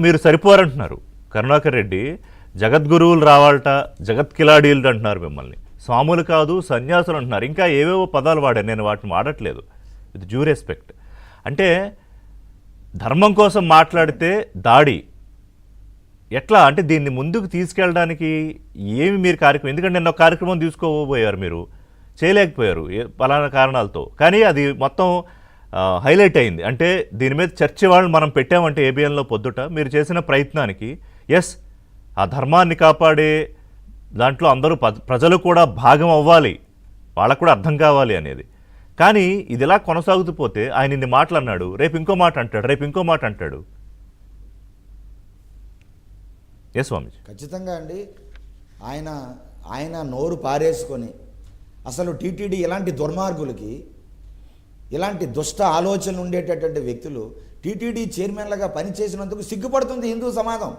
మీరు సరిపోరంటున్నారు. కరుణాకర్ రెడ్డి జగద్గురువులు రావాలట, జగత్ కిలాడీలు అంటున్నారు మిమ్మల్ని. స్వాములు కాదు సన్యాసులు అంటున్నారు. ఇంకా ఏవేవో పదాలు వాడారు, నేను వాటిని వాడట్లేదు. With due respect. అంటే ధర్మం కోసం మాట్లాడితే దాడి ఎట్లా అంటే దీన్ని ముందుకు తీసుకెళ్ళడానికి ఏమి మీరు కార్యక్రమం, ఎందుకంటే నిన్న ఒక కార్యక్రమం తీసుకోబోయారు, మీరు చేయలేకపోయారు పలానా కారణాలతో. కానీ అది మొత్తం హైలైట్ అయింది. అంటే దీని మీద చర్చ వాళ్ళని మనం పెట్టామంటే ఏబిఎన్లో పొద్దుట మీరు చేసిన ప్రయత్నానికి ఎస్ ఆ ధర్మాన్ని కాపాడే దాంట్లో అందరూ ప్రజలు కూడా భాగం అవ్వాలి, వాళ్ళకు కూడా అర్థం కావాలి అనేది. కానీ ఇది ఇలా కొనసాగుతూ పోతే ఆయన ఇన్ని మాటలు అన్నాడు, రేపు ఇంకో మాట అంటాడు, రేపు ఇంకో మాట అంటాడు. ఏ స్వామీజీ? ఖచ్చితంగా అండి. ఆయన నోరు పారేసుకొని అసలు టీటీడీ ఇలాంటి దుర్మార్గులకి, ఇలాంటి దుష్ట ఆలోచనలు ఉండేటటువంటి వ్యక్తులు టీటీడీ చైర్మన్లుగా పనిచేసినందుకు సిగ్గుపడుతుంది హిందూ సమాజం.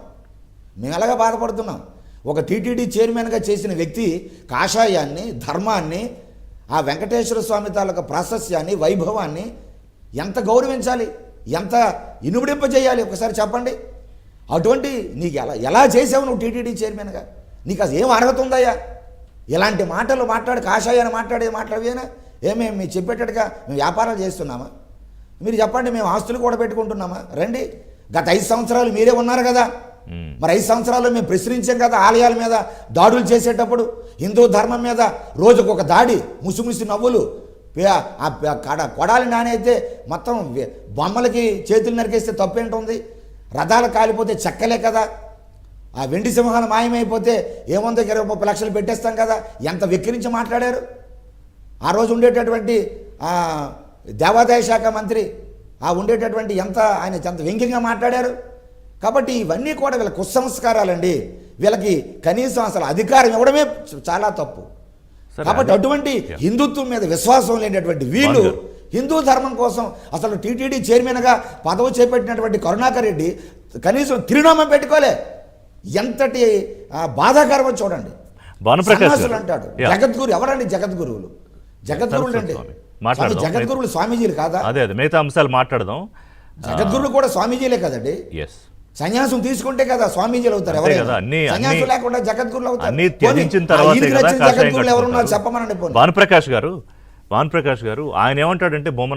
మేము ఎలాగా బాధపడుతున్నాం. ఒక టీటీడీ చైర్మన్గా చేసిన వ్యక్తి కాషాయాన్ని, ధర్మాన్ని, ఆ వెంకటేశ్వర స్వామి తాలూకా ప్రాశస్యాన్ని, వైభవాన్ని ఎంత గౌరవించాలి, ఎంత ఇనుబడింపజేయాలి ఒకసారి చెప్పండి. అటువంటి నీకు ఎలా చేసావు నువ్వు టీటీడీ చైర్మన్గా? నీకు అసలు ఏం అర్హత ఉందయ్యా? ఇలాంటి మాటలు మాట్లాడి కాషాయాన్ని మాట్లాడేవేనా? ఏమేమి మీరు చెప్పేటట్టుగా మేము వ్యాపారాలు చేస్తున్నామా? మీరు చెప్పండి, మేము ఆస్తులు కూడా పెట్టుకుంటున్నామా? రండి, గత 5 సంవత్సరాలు మీరే ఉన్నారు కదా. మరి 5 సంవత్సరాల్లో మేము ప్రశ్నించాం కదా, ఆలయాల మీద దాడులు చేసేటప్పుడు హిందూ ధర్మం మీద రోజుకొక దాడి, ముసిముసి నవ్వులు, కొడాలి నానైతే మొత్తం బొమ్మలకి చేతులు నరికేస్తే తప్పేంటుంది? రథాలు కాలిపోతే చెక్కలే కదా. ఆ వెండి సింహాలు మాయమైపోతే ఏముందో 20-30 లక్షలు పెట్టేస్తాం కదా. ఎంత వెక్కిరించి మాట్లాడారు. ఆ రోజు ఉండేటటువంటి దేవాదాయ శాఖ మంత్రి ఉండేటటువంటి ఆయన ఎంత వ్యంగ్యంగా మాట్లాడారు. కాబట్టి ఇవన్నీ కూడా వీళ్ళ కుసంస్కారాలండి. వీళ్ళకి కనీసం అసలు అధికారం ఇవ్వడమే చాలా తప్పు. కాబట్టి అటువంటి హిందుత్వం మీద విశ్వాసం లేనటువంటి వీళ్ళు హిందూ ధర్మం కోసం అసలు టీటీడీ చైర్మన్గా పదవి చేపట్టినటువంటి కరుణాకర్ రెడ్డి కనీసం తిరునామం పెట్టుకోలే. ఎంతటి బాధాకరమో చూడండి. సన్యాసులు అంటాడు. జగద్గురు ఎవరండి? జగద్గురువులు అంటే జగద్గురువులు స్వామీజీలు కాదా? అదే మిగతా అంశాలు మాట్లాడదాం. జగద్గురువులు కూడా స్వామీజీలే కదండి. సన్యాసం తీసుకుంటే కదా స్వామీజీలు అవుతారు. ఎవరైనా సన్యాసం లేకుండా జగద్గురులు అవుతారు. జగద్గురులు ఎవరున్నారు చెప్పమనండి. భానుప్రకాష్ గారు ఆయన ఏమంటాడంటే బొమ్మన